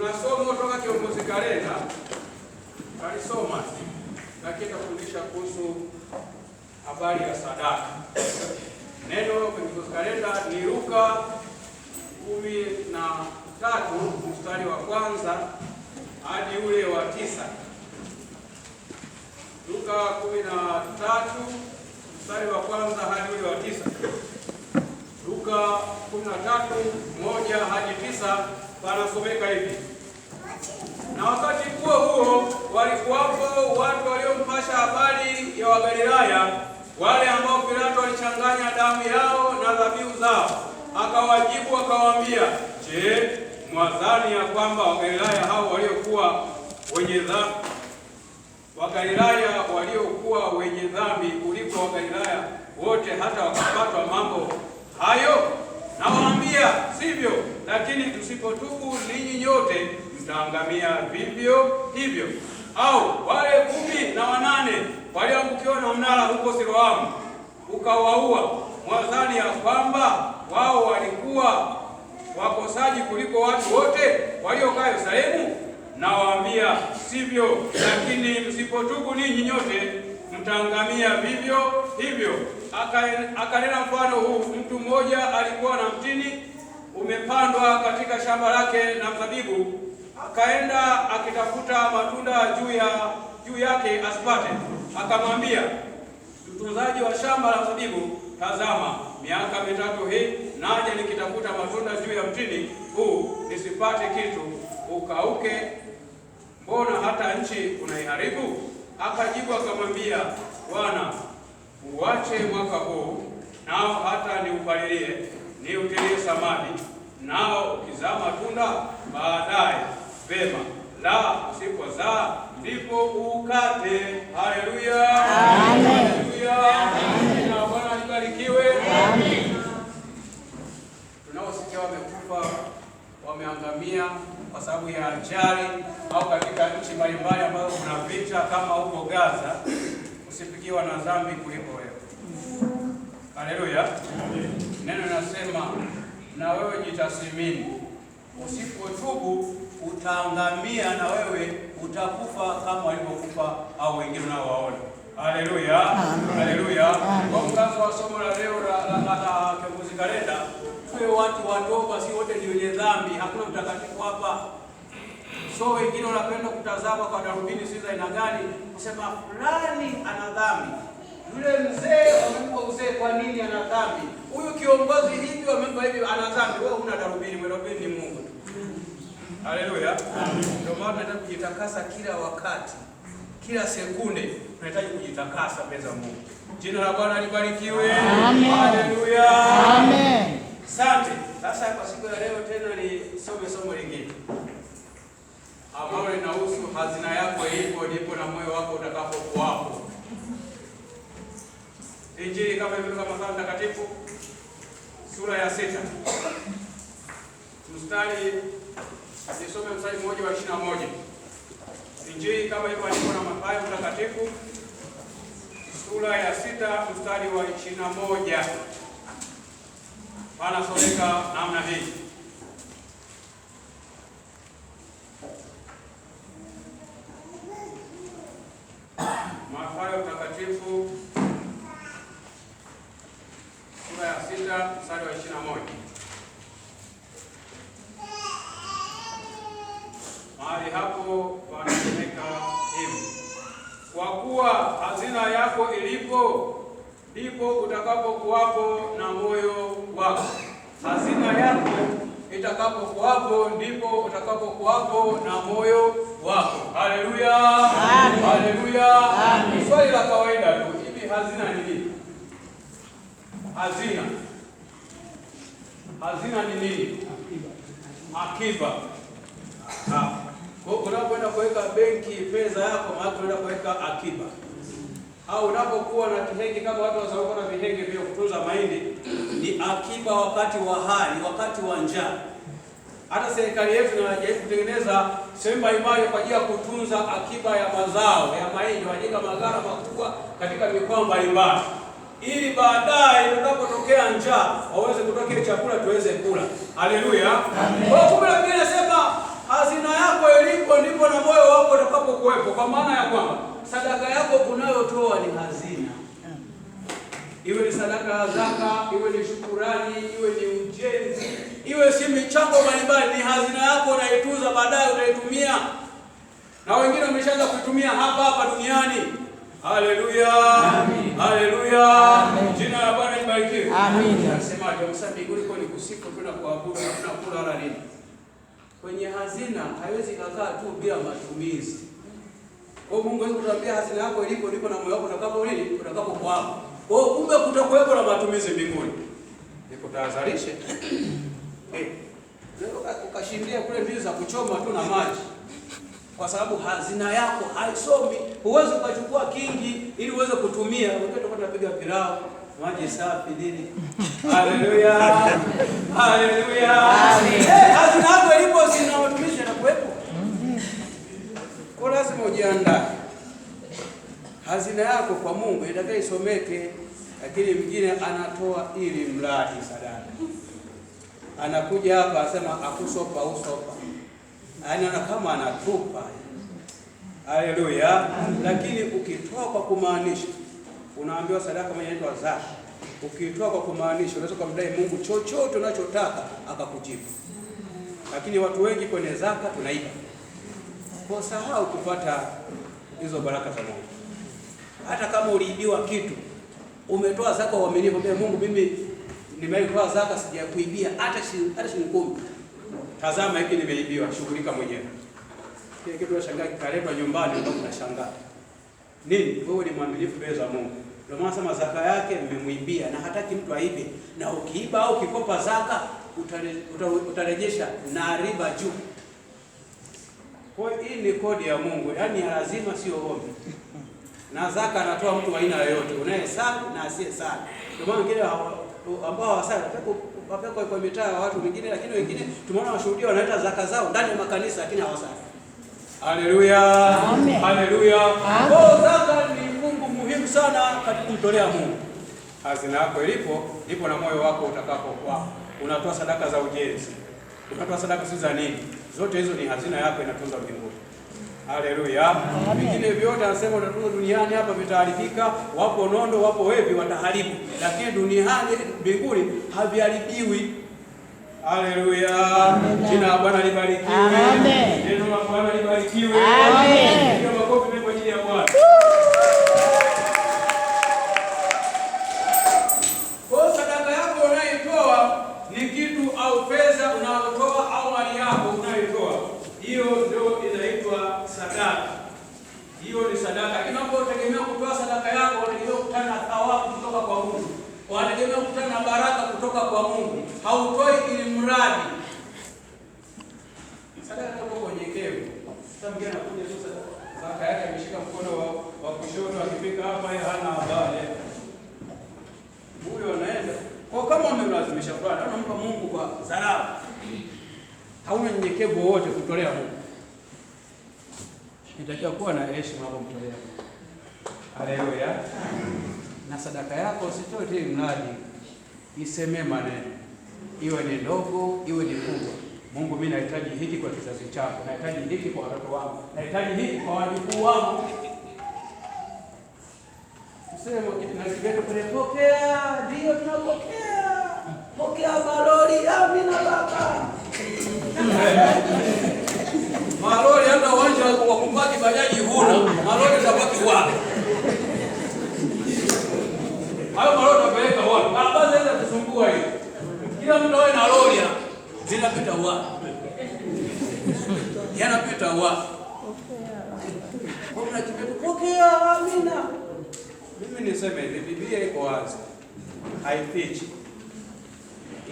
Tuna somo kutoka Kiongozi Kalenda, alisoma lakini tafundisha kuhusu habari ya sadaka. Neno kwenye Kiongozi Kalenda ni Luka 13 mstari wa kwanza hadi ule wa 9. Luka 13 mstari wa kwanza hadi ule wa 9. Luka 13:1 hadi 9 panasomeka hivi: na wakati huo walikuwapo watu waliompasha habari ya Wagalilaya, wale ambao Pilato alichanganya damu yao na dhabihu zao. Akawajibu akawaambia, je, mwadhani ya kwamba Wagalilaya hao waliokuwa wenye dhambi kuliko Wagalilaya wote hata wakapatwa mambo hayo? Nawaambia sivyo, lakini tusipotubu ninyi nyote mtaangamia vivyo hivyo. Au wale 18 walioangukiwa na mnara huko Siloamu ukawaua, mwadhani ya kwamba wao walikuwa wakosaji kuliko watu wote waliokaa Yerusalemu? Nawaambia sivyo, lakini msipotubu ninyi nyote mtaangamia vivyo hivyo. Akanena mfano huu: mtu mmoja alikuwa na mtini umepandwa katika shamba lake na mzabibu, akaenda akitafuta matunda juu yake asipate. Akamwambia mtunzaji wa shamba la mzabibu, tazama, miaka 3 hii naja nikitafuta matunda juu ya mtini huu nisipate kitu, ukauke, mbona hata nchi unaiharibu? Akajibu akamwambia, Bwana, uache mwaka huu, nao hata niupalilie, niutilie samadi, nao ukizaa matunda baadaye vema, la usipozaa ndipo ukate. Haleluya, haleluya, na Bwana alibarikiwe. Tunaosikia wamekufa, wameangamia kwa sababu ya ajali au katika nchi mbalimbali ambazo kuna vita kama huko Gaza, usipigiwa na dhambi kuliko wewe. Haleluya. Neno linasema na wewe jitathmini, usipotubu utaangamia, na wewe utakufa kama walivyokufa au wengine nao waona. Haleluya, haleluya. Kwa mkazo wa somo la leo la Kiongozi Kalenda, tuwe watu wadogo, si wote ni wenye dhambi. Hakuna mtakatifu hapa. So wengine wanapenda kutazama kwa darubini sisi aina gani, kusema fulani ana dhambi. Yule mzee wamempa uzee, kwa nini ana dhambi? Huyu kiongozi hivi wamempa hivi, ana dhambi. Wewe una darubini, darubini ni Mungu. Haleluya. Ndio maana tunataka kujitakasa kila wakati, kila sekunde tunahitaji kujitakasa mbele za Mungu. Jina la Bwana libarikiwe. Haleluya. Amen. Asante. Sasa kwa siku ya leo tena ni somo lingine ambalo linahusu hazina yako ilipo ndipo na moyo wako utakapokuwapo. Injili kama ilivyo kama Mathayo Mtakatifu sura ya 6 nisome mstari mmoja wa 21. Injili kama ilivyo na Mathayo Mtakatifu sura ya 6 mstari wa 21. Panasomeka namna hii: Mathayo Mtakatifu sura ya 6 mstari wa 21. Mahali hapo panasomeka hivi: kwa kuwa hazina yako ilipo ndipo utakapokuwapo na moyo wako. Hazina yako itakapokuwapo ndipo utakapokuwapo na moyo wako. Haleluya, haleluya. Swali la kawaida tu, hivi hazina ni nini? Hazina ni nini? Akiba. Kwa unapoenda kuweka benki fedha yako, maana unaenda kuweka akiba. Au unapokuwa na kihenge, kama watu wasaoko na vihenge vya kutunza mahindi, ni akiba wakati wa hali, wakati wa njaa. Hata serikali yetu inajaribu kutengeneza sehemu mbalimbali kwa ajili ya kutunza akiba ya mazao ya mahindi, wajenga maghala makubwa katika mikoa mbalimbali, ili baadaye tunapotokea njaa waweze kutokea chakula tuweze kula. Haleluya. Kwa kumbe Biblia inasema hazina utakapokuwepo, kwa maana ya kwamba sadaka yako unayotoa ni hazina. Iwe ni sadaka ya zaka, iwe ni shukurani, iwe ni ujenzi, iwe si michango mbalimbali, ni hazina yako unaitunza, baadaye utaitumia. Na wengine wameshaanza kuitumia hapa duniani. Haleluya. Haleluya. Jina la Bwana libarikiwe. Amen. Nasemaje? Msa mbinguni kwa ni kusifu tu na kuabudu na kula wala nini. Kwenye hazina haiwezi kukaa tu bila matumizi. Kwa Mungu hawezi kutuambia hazina yako ilipo ndipo na moyo wako utakapo nini? Utakapokuwa. Kwa hiyo kumbe kutakuwepo na matumizi mbinguni. Nikutahadharishe. Leo ukashindia kule ndizi za kuchoma tu na maji. Kwa sababu hazina yako haisomi, huwezi ukachukua kingi ili uweze kutumia. Wakati tunapiga pilau, maji safi nini? Haleluya. Haleluya. Hazina yako ilipo sina matumizi na kuwepo. Kwa lazima ujiandae. Hazina yako kwa Mungu inataka isomeke, lakini mwingine anatoa ili mradi sadaka. Anakuja hapa asema akusopa usopa. Anaona kama anatupa. Haleluya. Lakini ukitoa kwa kumaanisha, unaambiwa sadaka moja inaitwa zaka. Ukitoa kwa kumaanisha, unaweza kumdai Mungu chochote unachotaka akakujibu. Lakini watu wengi kwenye zaka tunaiba. Kwa sahau kupata hizo baraka za Mungu. Hata kama uliibiwa kitu, umetoa zaka uaminifu, kwa Mungu, mimi nimetoa zaka sijakuibia hata shilingi 10. Tazama hiki nimeibiwa, shughulika mwenyewe. Kile kitu unashangaa kikaletwa nyumbani ndio unashangaa. Nini? Wewe ni mwaminifu mbele za Mungu. Ndio maana sema zaka yake mmemwibia na hataki mtu aibe. Na ukiiba au ukikopa zaka utarejesha na riba juu. Kwa hiyo hii ni kodi ya Mungu, yaani lazima sio ombi. Na zaka anatoa mtu aina yoyote, unayesali na asiyesali. Ndio maana wengine ambao hawasali wapekwa kwa mitaa ya watu wengine, lakini wengine tumeona washuhudia wanaleta zaka zao ndani ya makanisa lakini hawasali. Haleluya. Haleluya. Kwa zaka ni fungu muhimu sana katika kumtolea Mungu. Hazina yako ilipo, ndipo na moyo wako utakapokuwa. Unatoa sadaka za ujenzi. Unatoa sadaka za nini? Zote hizo ni hazina yako inatunza mbinguni. Haleluya. Vingine vyote anasema utatunza duniani hapa vitaharibika, wapo nondo, wapo wevi wataharibu. Lakini duniani mbinguni haviharibiwi. Haleluya. Jina la Bwana libarikiwe. Amen. Neno la Bwana libarikiwe. Amen. Ndio makofi kwa ajili ya Bwana. Kwa sadaka yako unayotoa ni kitu au fedha unayotoa au mali yako unayotoa. Hiyo ndio inaitwa sadaka. Hiyo ni sadaka. Unapotegemea kutoa sadaka yako, unategemea kukutana na thawabu kutoka kwa Mungu. Unategemea kukutana na baraka kutoka kwa Mungu. Hautoi ili mradi. Sadaka ni kwa unyenyekevu. Sasa mgeni anakuja tu sadaka yake ameshika mkono wa kushoto, akifika hapa yeye hana habari. Huyo anaenda. Kwa kama umemlazimisha fulani, unampa Mungu kwa dharau. Hauna unyenyekevu wote kutolea Mungu. Inatakiwa kuwa na heshima hapo mtolea. Haleluya. Na sadaka yako usitoe tu mradi, iseme maneno. Iwe ni ndogo, iwe ni kubwa. Mungu, mimi nahitaji hiki kwa kizazi chako, nahitaji hiki kwa watoto wangu, nahitaji hiki kwa wajukuu wangu. Tuseme tunasikia tunapokea, ndio tunapokea. Pokea malori, amina baba. Malori hata uwanja wa kupaki bajaji huna, malori utabaki wapi? Hayo malori utapeleka wapi? Barabara zinaweza kusumbua hiyo. Kila mtu awe na lori zinapita wapi? Yanapita wapi? Kwa pokea, amina. Mimi niseme hivi, Biblia iko wazi. Haifichi.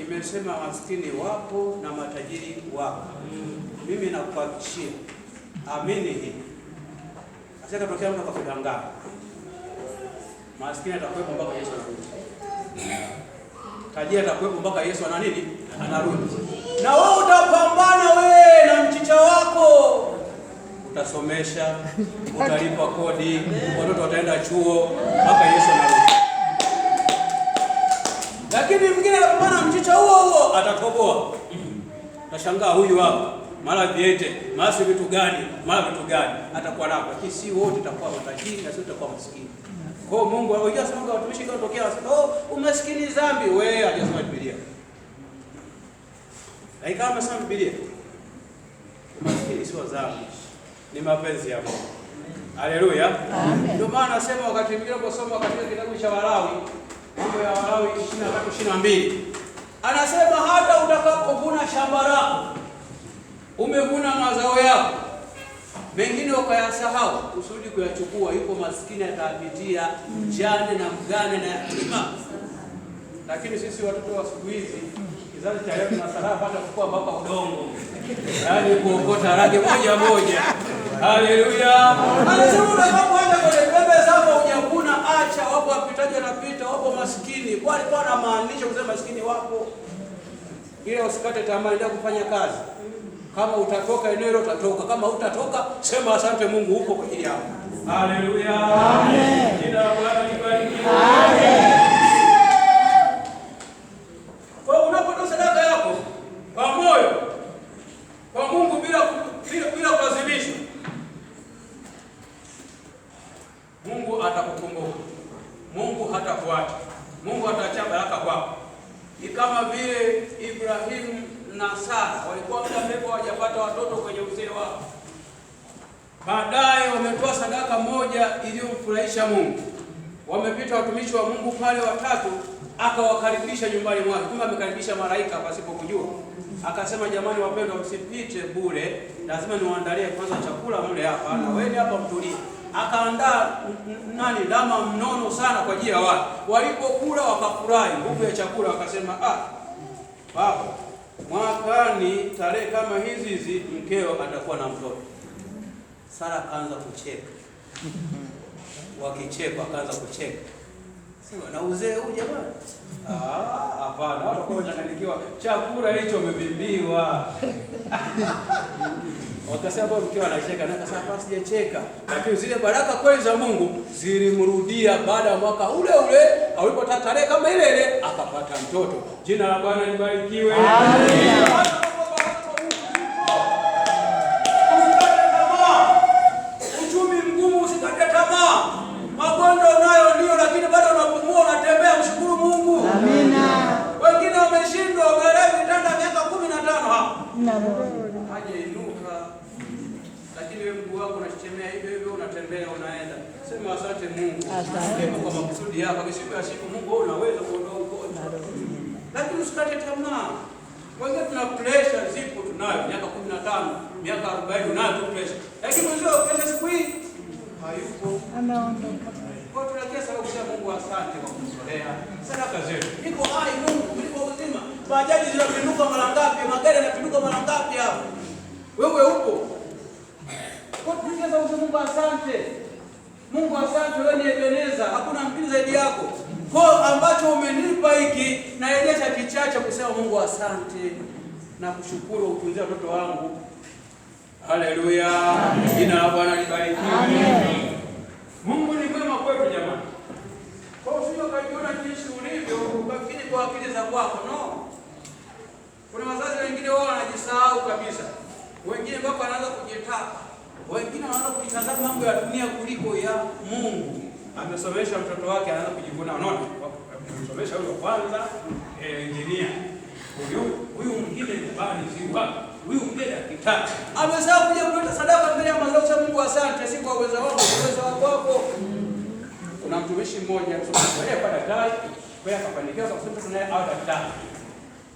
Imesema maskini wapo na matajiri wapo. Mimi nakuhakikishia, amini hii. Asika tokea mtu akakudanganya. Maskini atakuwepo mpaka Yesu anarudi. Tajiri atakuwepo mpaka Yesu ana nini? Anarudi. Na wewe utapambana wewe na mchicha wako. Utasomesha, utalipa kodi, watoto wataenda chuo mpaka Yesu anarudi. Lakini mwingine anapambana mchicha huo atatoboa. Utashangaa huyu hapa mara viete, mara si vitu gani, mara vitu gani, atakuwa nako, lakini si wote tutakuwa matajiri na sio tutakuwa maskini. Kwa hiyo Mungu hajasema watumishi kama tokea umaskini dhambi, wewe hajasema Biblia. Na kama amesema Biblia, umaskini sio dhambi, ni mapenzi ya Mungu. Haleluya. Amen. Ndio maana nasema wakati mwingine unaposoma katika kitabu cha Walawi, mambo ya Walawi 23:22, anasema hata utakapovuna shamba lako, umevuna mazao yako, mengine ukayasahau, usudi kuyachukua, yuko maskini atapitia mjane na mgane na yatima. Lakini sisi watoto wa siku hizi, kizazi cha leo na sala hata kukua mpaka udongo. Yaani kuokota rage moja moja. Haleluya. Anasema unapoenda kwenye pembe zako hujakuna, acha, wapo wapitaji wanapita, wapo maskini. Kwa alikuwa anamaanisha kusema maskini wapo. Ile usikate tamaa, endelea kufanya kazi. Kama utatoka eneo hilo utatoka, kama utatoka sema asante Mungu upo kwa ajili yako. Haleluya. Amen. Jina la Bwana libarikiwe. Amen. Kwa unapotoa sadaka yako kwa moyo kwa Mungu bila kulazimishwa, Mungu atakukumbuka. Mungu hatakuacha. Mungu ataacha baraka kwako. Ni kama vile Ibrahimu na Sara walikuwa muda mrefu hawajapata watoto kwenye uzee wao. Baadaye wametoa sadaka moja iliyomfurahisha Mungu. Wamepita watumishi wa Mungu pale watatu, akawakaribisha nyumbani mwake. Kumbe amekaribisha malaika pasipo kujua. Akasema, jamani wapendwa, msipite bure, lazima niwaandalie kwanza chakula mle hapa na wewe hapa mtulie. Akaandaa ndama mnono sana kwa ajili ya watu. Walipokula wakafurahi nguvu ya chakula, wakasema, baba, mwakani tarehe kama hizi mkeo atakuwa na mtoto. Sara akaanza kucheka. Wakicheka akaanza kucheka. Sio na uzee huu jamani. Hapana, watu kwa kuchanganyikiwa. Chakula hicho umevimbiwa. Wakasema baba mkeo anacheka, na akasema basi sijacheka. Lakini zile baraka kweli za Mungu zilimrudia baada ya mwaka ule alipopata tarehe kama ile akapata mtoto. Jina la Bwana libarikiwe. Amen. Uchumi mgumu usikate tamaa. Magonjwa unayo ndio, lakini bado unapumua, unatembea, mshukuru Mungu. Amina. Wengine wameshindwa, wamelala vitanda miaka 15 hapa. Haje inuka. Lakini wewe mguu wako unachemea hivyo unatembea unaenda. Sema asante Mungu. Asante kwa makusudi yako. Siku ya siku Mungu unaweza kuondoa ugonjwa. Lakini usikate tamaa. Wengine tuna pressure zipo tunayo miaka 15, miaka 40 unayo tu pressure. Lakini mzee pressure siku hii hayupo. Anaondoka. Kwa tunakia sababu ya Mungu asante kwa kumtolea sadaka zetu. Niko hai Mungu, niko uzima. Bajaji zinapinduka mara ngapi? Magari yanapinduka mara ngapi hapo? Wewe upo. Kwa tunakia sababu ya Mungu asante. Mungu asante, wewe ni Ebeneza, hakuna mpinzani zaidi yako. Kwa ambacho umenipa hiki naeleza kichache kusema Mungu asante na kushukuru utunzia watoto wangu. Haleluya. Jina la Bwana libarikiwe. Amen. Mungu ni mwema kwetu jamani. Kwa usije ukajiona jinsi ulivyo ukafikiri kwa akili za kwako, no. Kuna wazazi wengine wao wanajisahau kabisa. Wengine mpaka wanaanza kujitaka. Wengine wanaanza kujitazama mambo ya dunia kuliko ya Mungu. Amesomesha mtoto wake anaanza kujivuna, unaona? Amesomesha huyo kwanza engineer. Huyu mwingine ni bani ziwa. Huyu mwingine akitaka. Amesahau kuja kuleta sadaka mbele ya madhabahu ya Mungu. Asante, si kwa uwezo wako, kwa uwezo wako. Kuna mtumishi mmoja msomaji kwa daktari, kwa akafanikiwa, akasema tunaye au daktari.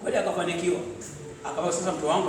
Kwa akafanikiwa. Akawa sasa mtu wangu